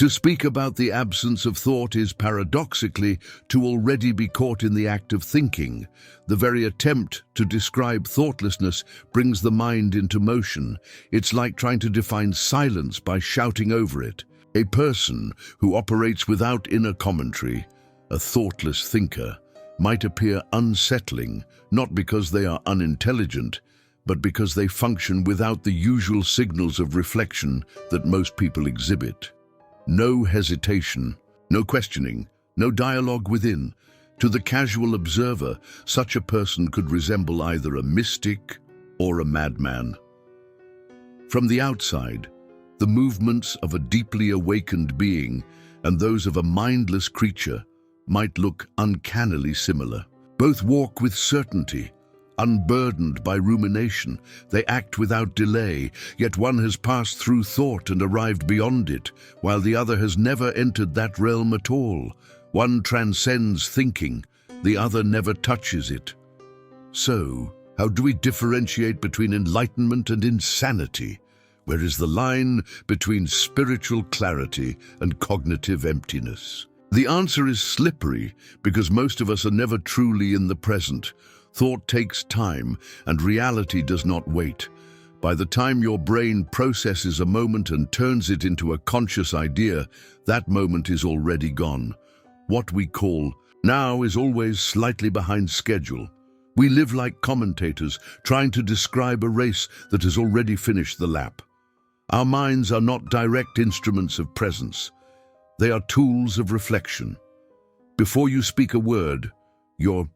To speak about the absence of thought is paradoxically to already be caught in the act of thinking. The very attempt to describe thoughtlessness brings the mind into motion. It's like trying to define silence by shouting over it. A person who operates without inner commentary, a thoughtless thinker, might appear unsettling, not because they are unintelligent, but because they function without the usual signals of reflection that most people exhibit. No hesitation, no questioning, no dialogue within. To the casual observer, such a person could resemble either a mystic or a madman. From the outside, the movements of a deeply awakened being and those of a mindless creature might look uncannily similar. Both walk with certainty, unburdened by rumination. They act without delay, yet one has passed through thought and arrived beyond it, while the other has never entered that realm at all. One transcends thinking, the other never touches it. So, how do we differentiate between enlightenment and insanity? Where is the line between spiritual clarity and cognitive emptiness? The answer is slippery, because most of us are never truly in the present. Thought takes time, and reality does not wait. By the time your brain processes a moment and turns it into a conscious idea, that moment is already gone. What we call now is always slightly behind schedule. We live like commentators, trying to describe a race that has already finished the lap. Our minds are not direct instruments of presence. They are tools of reflection. Before you speak a word, your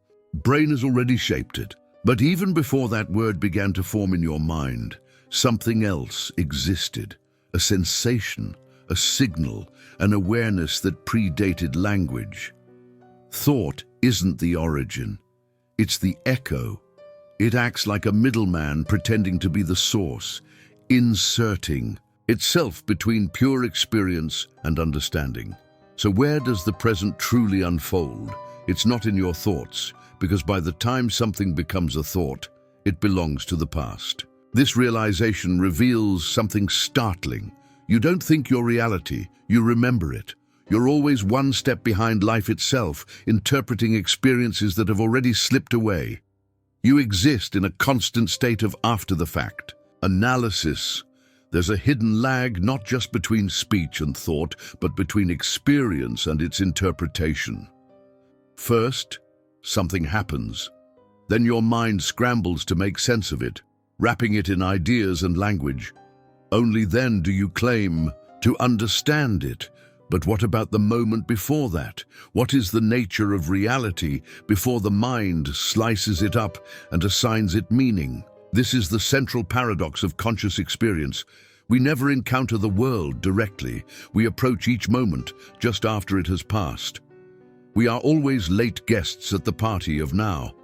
brain has already shaped it. But even before that word began to form in your mind, something else existed. A sensation, a signal, an awareness that predated language. Thought isn't the origin. It's the echo. It acts like a middleman pretending to be the source, inserting itself between pure experience and understanding. So where does the present truly unfold? It's not in your thoughts, because by the time something becomes a thought, it belongs to the past. This realization reveals something startling. You don't think your reality, you remember it. You're always one step behind life itself, interpreting experiences that have already slipped away. You exist in a constant state of after the fact analysis. There's a hidden lag not just between speech and thought, but between experience and its interpretation. First, something happens. Then your mind scrambles to make sense of it, wrapping it in ideas and language. Only then do you claim to understand it. But what about the moment before that? What is the nature of reality before the mind slices it up and assigns it meaning? This is the central paradox of conscious experience. We never encounter the world directly. We approach each moment just after it has passed. We are always late guests at the party of now.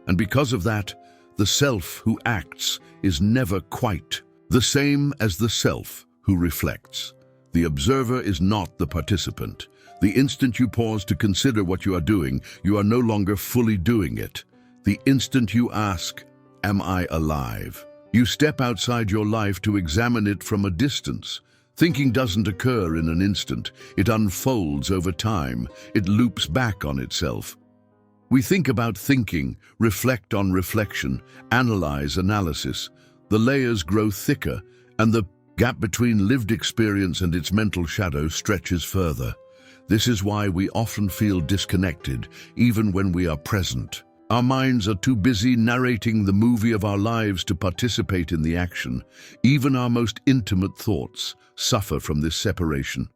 And because of that, the self who acts is never quite the same as the self who reflects. The observer is not the participant. The instant you pause to consider what you are doing, you are no longer fully doing it. The instant you ask, "Am I alive?" you step outside your life to examine it from a distance. Thinking doesn't occur in an instant. It unfolds over time. It loops back on itself. We think about thinking, reflect on reflection, analyze analysis. The layers grow thicker, and the gap between lived experience and its mental shadow stretches further. This is why we often feel disconnected, even when we are present. Our minds are too busy narrating the movie of our lives to participate in the action. Even our most intimate thoughts suffer from this separation.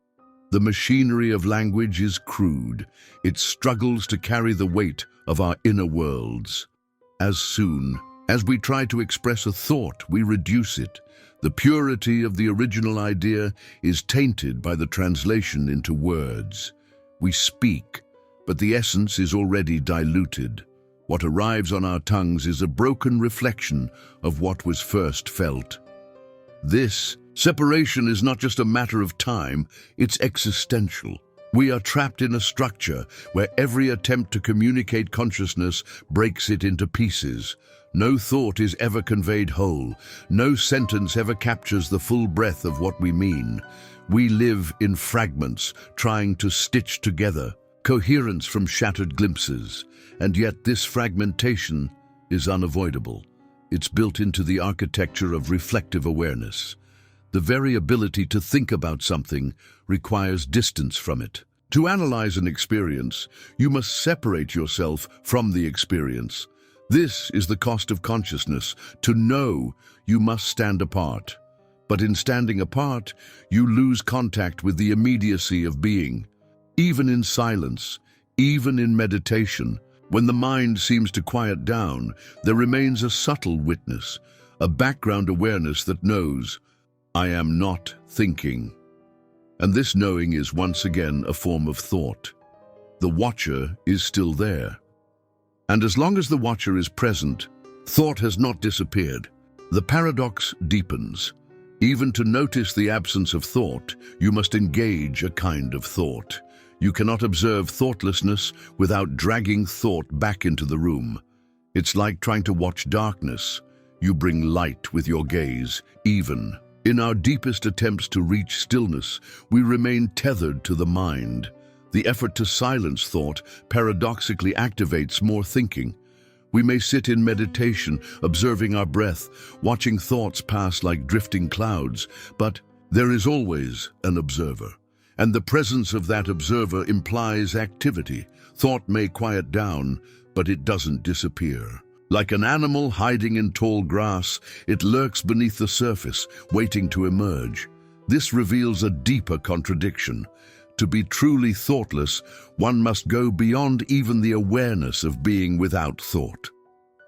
The machinery of language is crude. It struggles to carry the weight of our inner worlds. As soon as we try to express a thought, we reduce it. The purity of the original idea is tainted by the translation into words. We speak, but the essence is already diluted. What arrives on our tongues is a broken reflection of what was first felt. This separation is not just a matter of time, it's existential. We are trapped in a structure where every attempt to communicate consciousness breaks it into pieces. No thought is ever conveyed whole. No sentence ever captures the full breadth of what we mean. We live in fragments, trying to stitch together coherence from shattered glimpses, and yet this fragmentation is unavoidable. It's built into the architecture of reflective awareness. The very ability to think about something requires distance from it. To analyze an experience, you must separate yourself from the experience. This is the cost of consciousness. To know, you must stand apart. But in standing apart, you lose contact with the immediacy of being. Even in silence, even in meditation, when the mind seems to quiet down, there remains a subtle witness, a background awareness that knows, I am not thinking. And this knowing is once again a form of thought. The watcher is still there. And as long as the watcher is present, thought has not disappeared. The paradox deepens. Even to notice the absence of thought, you must engage a kind of thought. You cannot observe thoughtlessness without dragging thought back into the room. It's like trying to watch darkness. You bring light with your gaze, even. In our deepest attempts to reach stillness, we remain tethered to the mind. The effort to silence thought paradoxically activates more thinking. We may sit in meditation, observing our breath, watching thoughts pass like drifting clouds, but there is always an observer. And the presence of that observer implies activity. Thought may quiet down, but it doesn't disappear. Like an animal hiding in tall grass, it lurks beneath the surface, waiting to emerge. This reveals a deeper contradiction. To be truly thoughtless, one must go beyond even the awareness of being without thought.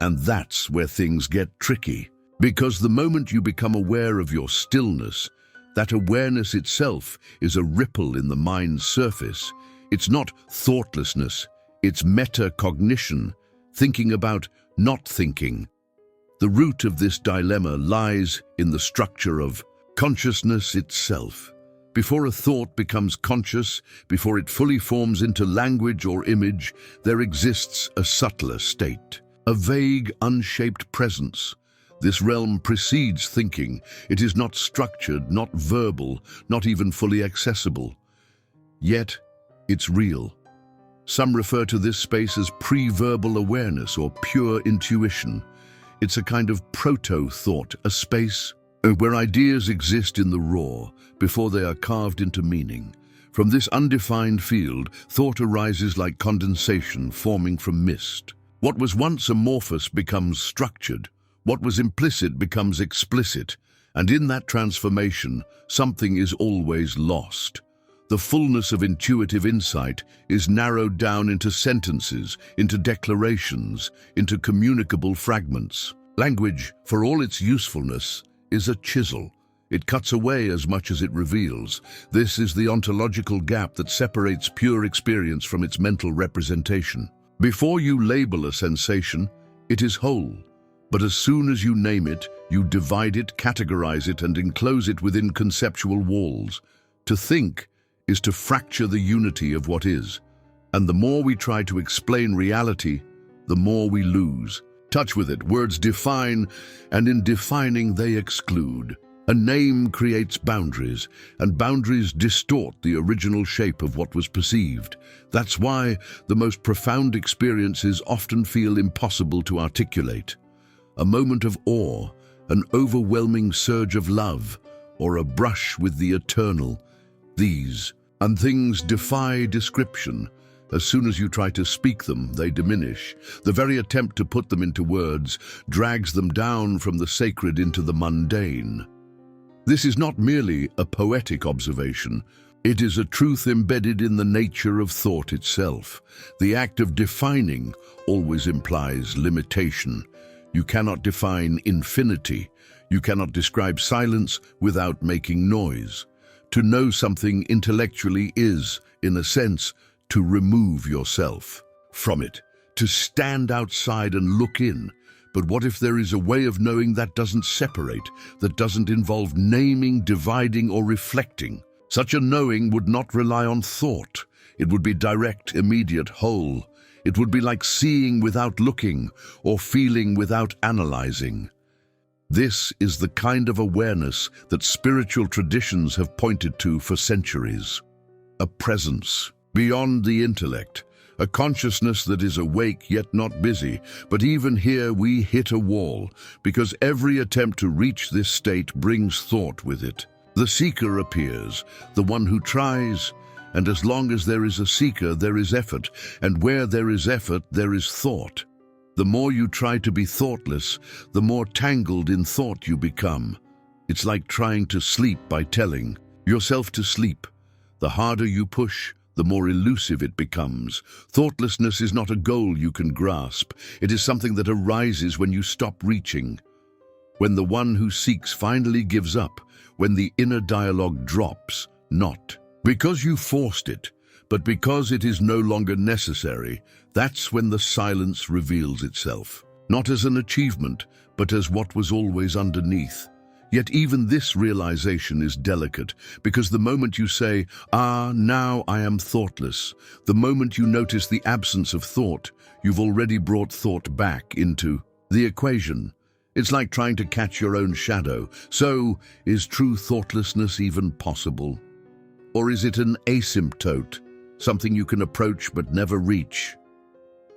And that's where things get tricky. Because the moment you become aware of your stillness, that awareness itself is a ripple in the mind's surface. It's not thoughtlessness, it's metacognition, thinking about not thinking. The root of this dilemma lies in the structure of consciousness itself. Before a thought becomes conscious, before it fully forms into language or image, there exists a subtler state, a vague, unshaped presence. This realm precedes thinking. It is not structured, not verbal, not even fully accessible. Yet, it's real. Some refer to this space as pre-verbal awareness or pure intuition. It's a kind of proto-thought, a space where ideas exist in the raw, before they are carved into meaning. From this undefined field, thought arises like condensation forming from mist. What was once amorphous becomes structured. What was implicit becomes explicit, and in that transformation, something is always lost. The fullness of intuitive insight is narrowed down into sentences, into declarations, into communicable fragments. Language, for all its usefulness, is a chisel. It cuts away as much as it reveals. This is the ontological gap that separates pure experience from its mental representation. Before you label a sensation, it is whole. But as soon as you name it, you divide it, categorize it, and enclose it within conceptual walls. To think is to fracture the unity of what is. And the more we try to explain reality, the more we lose touch with it. Words define, and in defining they exclude. A name creates boundaries, and boundaries distort the original shape of what was perceived. That's why the most profound experiences often feel impossible to articulate. A moment of awe, an overwhelming surge of love, or a brush with the eternal. These and things defy description. As soon as you try to speak them, they diminish. The very attempt to put them into words drags them down from the sacred into the mundane. This is not merely a poetic observation. It is a truth embedded in the nature of thought itself. The act of defining always implies limitation. You cannot define infinity. You cannot describe silence without making noise. To know something intellectually is, in a sense, to remove yourself from it, to stand outside and look in. But what if there is a way of knowing that doesn't separate, that doesn't involve naming, dividing, or reflecting? Such a knowing would not rely on thought. It would be direct, immediate, whole. It would be like seeing without looking, or feeling without analyzing. This is the kind of awareness that spiritual traditions have pointed to for centuries. A presence beyond the intellect, a consciousness that is awake yet not busy. But even here we hit a wall, because every attempt to reach this state brings thought with it. The seeker appears, the one who tries, and as long as there is a seeker, there is effort, and where there is effort, there is thought. The more you try to be thoughtless, the more tangled in thought you become. It's like trying to sleep by telling yourself to sleep. The harder you push, the more elusive it becomes. Thoughtlessness is not a goal you can grasp. It is something that arises when you stop reaching. When the one who seeks finally gives up, when the inner dialogue drops, not because you forced it, but because it is no longer necessary, that's when the silence reveals itself. Not as an achievement, but as what was always underneath. Yet even this realization is delicate, because the moment you say, now I am thoughtless, the moment you notice the absence of thought, you've already brought thought back into the equation. It's like trying to catch your own shadow. So, is true thoughtlessness even possible? Or is it an asymptote, something you can approach but never reach?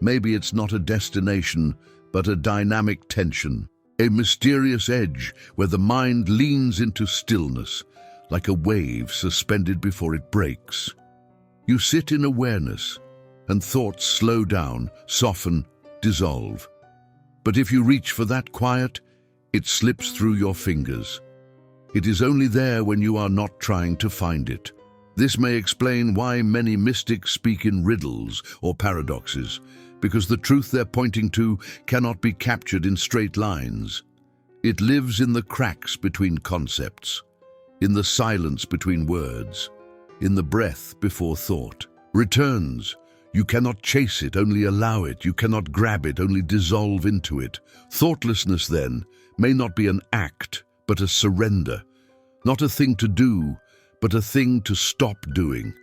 Maybe it's not a destination, but a dynamic tension. A mysterious edge where the mind leans into stillness, like a wave suspended before it breaks. You sit in awareness, and thoughts slow down, soften, dissolve. But if you reach for that quiet, it slips through your fingers. It is only there when you are not trying to find it. This may explain why many mystics speak in riddles or paradoxes, because the truth they're pointing to cannot be captured in straight lines. It lives in the cracks between concepts, in the silence between words, in the breath before thought. Returns. You cannot chase it, only allow it. You cannot grab it, only dissolve into it. Thoughtlessness, then, may not be an act, but a surrender. Not a thing to do, but a thing to stop doing.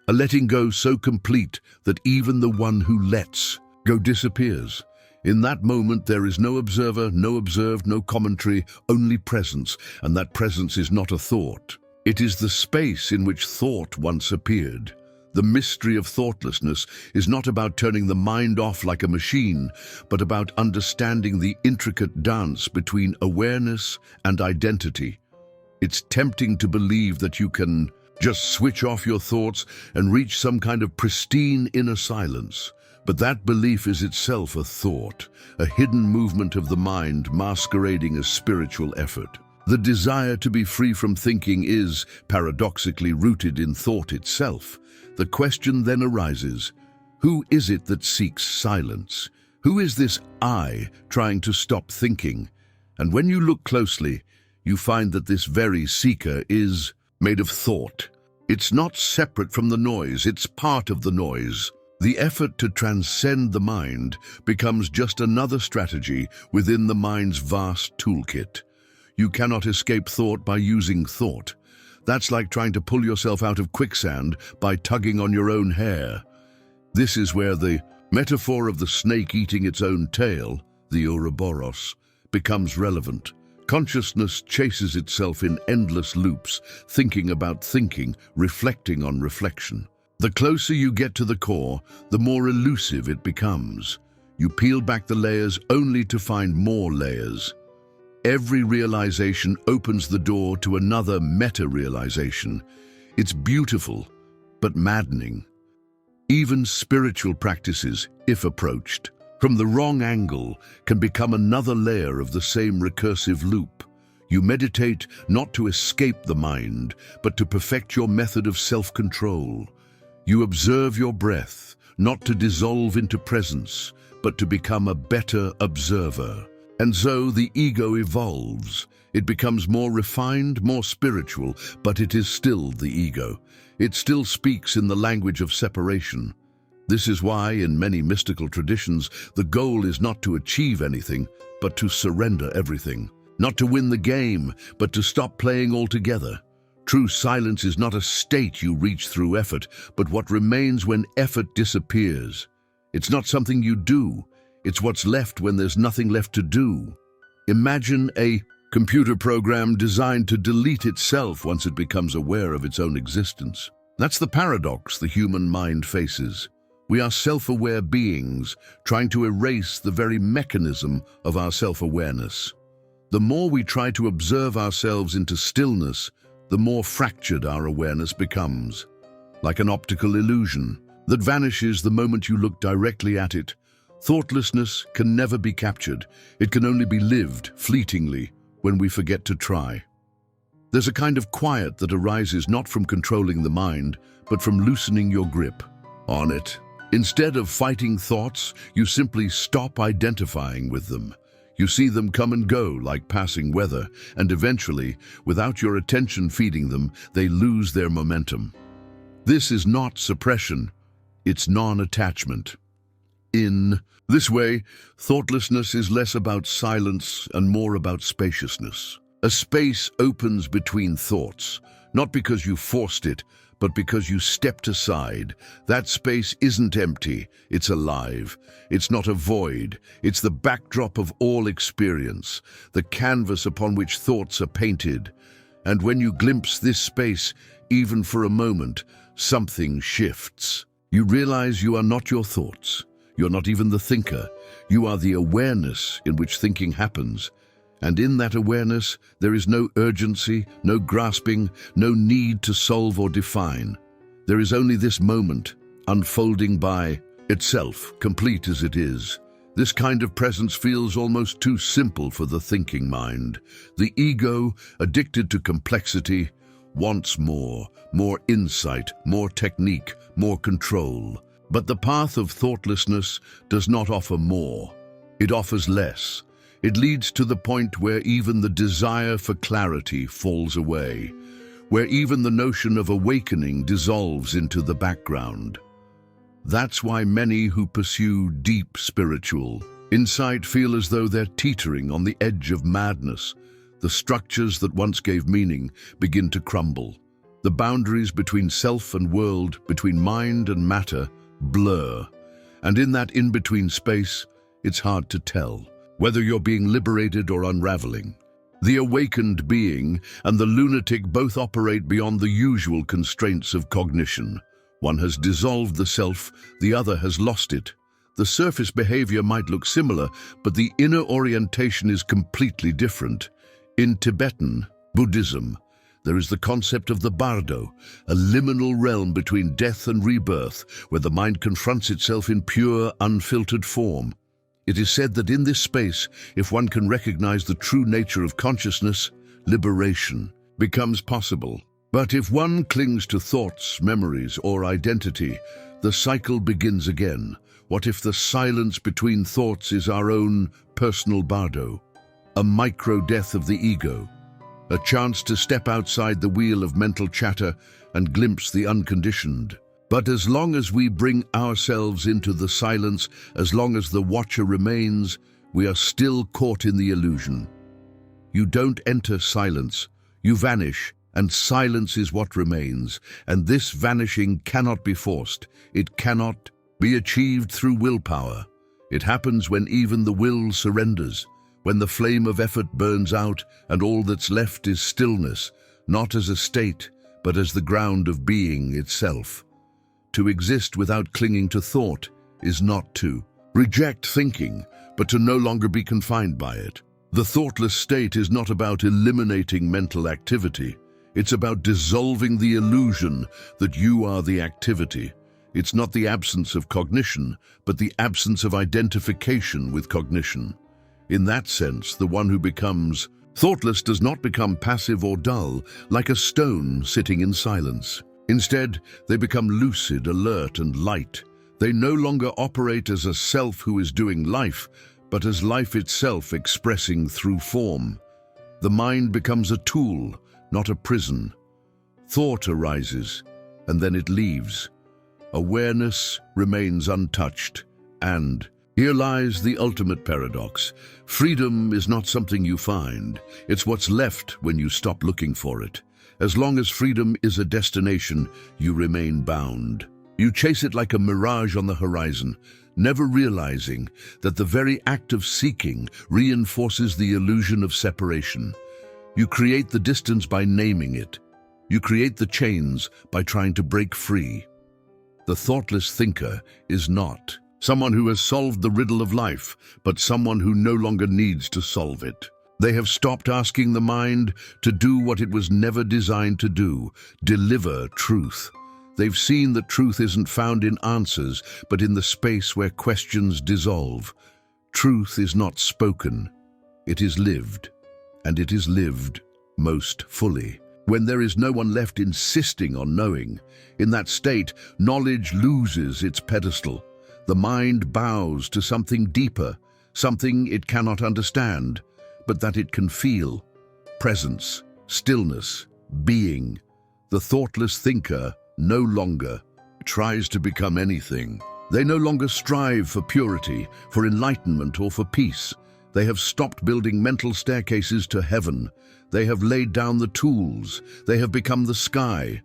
A letting go so complete that even the one who lets go disappears. In that moment there is no observer, no observed, no commentary, only presence, and that presence is not a thought. It is the space in which thought once appeared. The mystery of thoughtlessness is not about turning the mind off like a machine, but about understanding the intricate dance between awareness and identity. It's tempting to believe that you can just switch off your thoughts and reach some kind of pristine inner silence. But that belief is itself a thought, a hidden movement of the mind masquerading as spiritual effort. The desire to be free from thinking is, paradoxically, rooted in thought itself. The question then arises, who is it that seeks silence? Who is this I trying to stop thinking? And when you look closely, you find that this very seeker is made of thought. It's not separate from the noise, it's part of the noise. The effort to transcend the mind becomes just another strategy within the mind's vast toolkit. You cannot escape thought by using thought. That's like trying to pull yourself out of quicksand by tugging on your own hair. This is where the metaphor of the snake eating its own tail, the Ouroboros, becomes relevant. Consciousness chases itself in endless loops, thinking about thinking, reflecting on reflection. The closer you get to the core, the more elusive it becomes. You peel back the layers only to find more layers. Every realization opens the door to another meta-realization. It's beautiful, but maddening. Even spiritual practices, if approached from the wrong angle, can become another layer of the same recursive loop. You meditate not to escape the mind, but to perfect your method of self-control. You observe your breath, not to dissolve into presence, but to become a better observer. And so the ego evolves. It becomes more refined, more spiritual, but it is still the ego. It still speaks in the language of separation. This is why, in many mystical traditions, the goal is not to achieve anything, but to surrender everything. Not to win the game, but to stop playing altogether. True silence is not a state you reach through effort, but what remains when effort disappears. It's not something you do. It's what's left when there's nothing left to do. Imagine a computer program designed to delete itself once it becomes aware of its own existence. That's the paradox the human mind faces. We are self-aware beings trying to erase the very mechanism of our self-awareness. The more we try to observe ourselves into stillness, the more fractured our awareness becomes. Like an optical illusion that vanishes the moment you look directly at it, thoughtlessness can never be captured. It can only be lived fleetingly when we forget to try. There's a kind of quiet that arises not from controlling the mind, but from loosening your grip on it. Instead of fighting thoughts, you simply stop identifying with them. You see them come and go like passing weather, and eventually, without your attention feeding them, they lose their momentum. This is not suppression, it's non-attachment. In this way, thoughtlessness is less about silence and more about spaciousness. A space opens between thoughts, not because you forced it, but because you stepped aside. That space isn't empty, it's alive. It's not a void, it's the backdrop of all experience, the canvas upon which thoughts are painted. And when you glimpse this space, even for a moment, something shifts. You realize you are not your thoughts. You're not even the thinker. You are the awareness in which thinking happens. And in that awareness, there is no urgency, no grasping, no need to solve or define. There is only this moment, unfolding by itself, complete as it is. This kind of presence feels almost too simple for the thinking mind. The ego, addicted to complexity, wants more insight, more technique, more control. But the path of thoughtlessness does not offer more. It offers less. It leads to the point where even the desire for clarity falls away, where even the notion of awakening dissolves into the background. That's why many who pursue deep spiritual insight feel as though they're teetering on the edge of madness. The structures that once gave meaning begin to crumble. The boundaries between self and world, between mind and matter, blur. And in that in-between space, it's hard to tell whether you're being liberated or unraveling. The awakened being and the lunatic both operate beyond the usual constraints of cognition. One has dissolved the self, the other has lost it. The surface behavior might look similar, but the inner orientation is completely different. In Tibetan Buddhism, there is the concept of the bardo, a liminal realm between death and rebirth, where the mind confronts itself in pure, unfiltered form. It is said that in this space, if one can recognize the true nature of consciousness, liberation becomes possible. But if one clings to thoughts, memories, or identity, the cycle begins again. What if the silence between thoughts is our own personal bardo? A micro-death of the ego, a chance to step outside the wheel of mental chatter and glimpse the unconditioned. But as long as we bring ourselves into the silence, as long as the watcher remains, we are still caught in the illusion. You don't enter silence, you vanish, and silence is what remains. And this vanishing cannot be forced. It cannot be achieved through willpower. It happens when even the will surrenders, when the flame of effort burns out and all that's left is stillness, not as a state, but as the ground of being itself. To exist without clinging to thought is not to reject thinking, but to no longer be confined by it. The thoughtless state is not about eliminating mental activity. It's about dissolving the illusion that you are the activity. It's not the absence of cognition, but the absence of identification with cognition. In that sense, the one who becomes thoughtless does not become passive or dull, like a stone sitting in silence. Instead, they become lucid, alert, and light. They no longer operate as a self who is doing life, but as life itself expressing through form. The mind becomes a tool, not a prison. Thought arises, and then it leaves. Awareness remains untouched, and here lies the ultimate paradox. Freedom is not something you find. It's what's left when you stop looking for it. As long as freedom is a destination, you remain bound. You chase it like a mirage on the horizon, never realizing that the very act of seeking reinforces the illusion of separation. You create the distance by naming it. You create the chains by trying to break free. The thoughtless thinker is not someone who has solved the riddle of life, but someone who no longer needs to solve it. They have stopped asking the mind to do what it was never designed to do, deliver truth. They've seen that truth isn't found in answers, but in the space where questions dissolve. Truth is not spoken, it is lived, and it is lived most fully. When there is no one left insisting on knowing, in that state, knowledge loses its pedestal. The mind bows to something deeper, something it cannot understand, but that it can feel. Presence, stillness, being. The thoughtless thinker no longer tries to become anything. They no longer strive for purity, for enlightenment, or for peace. They have stopped building mental staircases to heaven. They have laid down the tools. They have become the sky.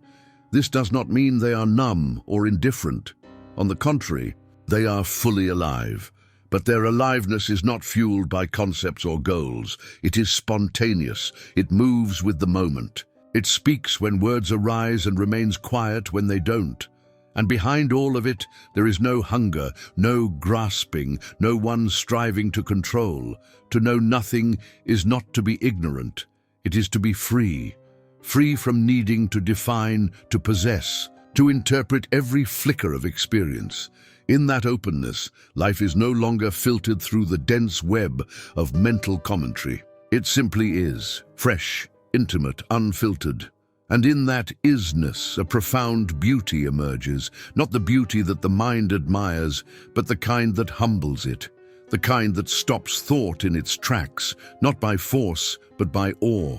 This does not mean they are numb or indifferent. On the contrary, they are fully alive. But their aliveness is not fueled by concepts or goals. It is spontaneous. It moves with the moment. It speaks when words arise and remains quiet when they don't. And behind all of it, there is no hunger, no grasping, no one striving to control. To know nothing is not to be ignorant. It is to be free. Free from needing to define, to possess, to interpret every flicker of experience. In that openness, life is no longer filtered through the dense web of mental commentary. It simply is, fresh, intimate, unfiltered. And in that isness, a profound beauty emerges, not the beauty that the mind admires, but the kind that humbles it, the kind that stops thought in its tracks, not by force, but by awe.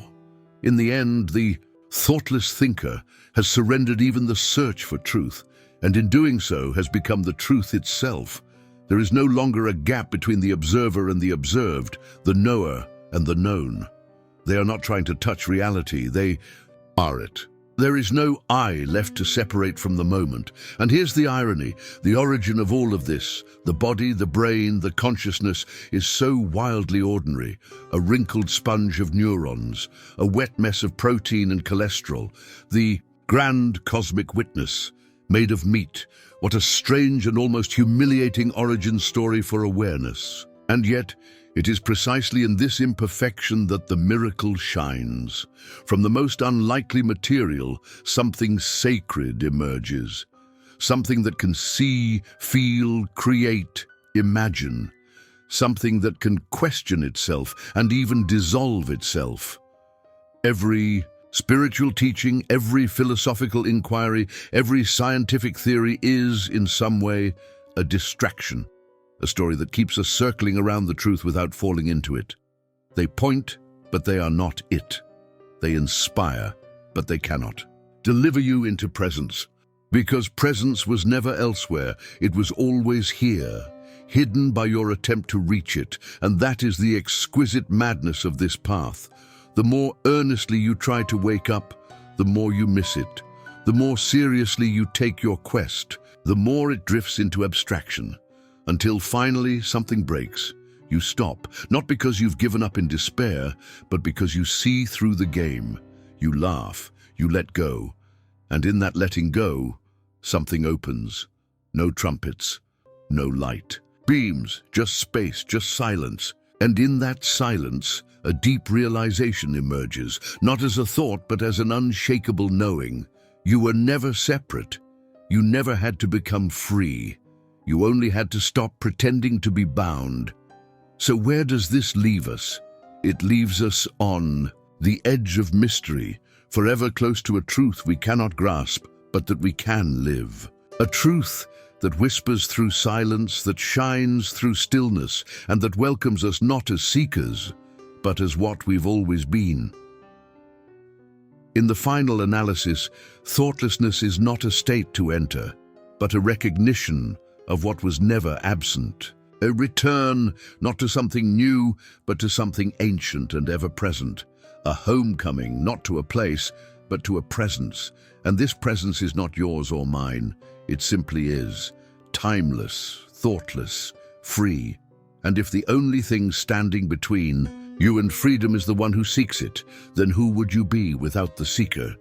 In the end, the thoughtless thinker has surrendered even the search for truth, and in doing so has become the truth itself. There is no longer a gap between the observer and the observed, the knower and the known. They are not trying to touch reality, they are it. There is no I left to separate from the moment. And here's the irony, the origin of all of this, the body, the brain, the consciousness is so wildly ordinary, a wrinkled sponge of neurons, a wet mess of protein and cholesterol, the grand cosmic witness, made of meat. What a strange and almost humiliating origin story for awareness. And yet, it is precisely in this imperfection that the miracle shines. From the most unlikely material, something sacred emerges. Something that can see, feel, create, imagine. Something that can question itself and even dissolve itself. Every spiritual teaching, every philosophical inquiry, every scientific theory is, in some way, a distraction. A story that keeps us circling around the truth without falling into it. They point, but they are not it. They inspire, but they cannot deliver you into presence. Because presence was never elsewhere, it was always here, hidden by your attempt to reach it, and that is the exquisite madness of this path. The more earnestly you try to wake up, the more you miss it. The more seriously you take your quest, the more it drifts into abstraction. Until finally something breaks. You stop, not because you've given up in despair, but because you see through the game. You laugh, you let go, and in that letting go, something opens. No trumpets, no light. Beams, just space, just silence. And in that silence, a deep realization emerges, not as a thought, but as an unshakable knowing. You were never separate. You never had to become free. You only had to stop pretending to be bound. So where does this leave us? It leaves us on the edge of mystery, forever close to a truth we cannot grasp, but that we can live. A truth that whispers through silence, that shines through stillness, and that welcomes us not as seekers, but as what we've always been. In the final analysis, thoughtlessness is not a state to enter, but a recognition of what was never absent. A return, not to something new, but to something ancient and ever-present. A homecoming, not to a place, but to a presence. And this presence is not yours or mine. It simply is. Timeless, thoughtless, free. And if the only thing standing between you and freedom is the one who seeks it, then who would you be without the seeker?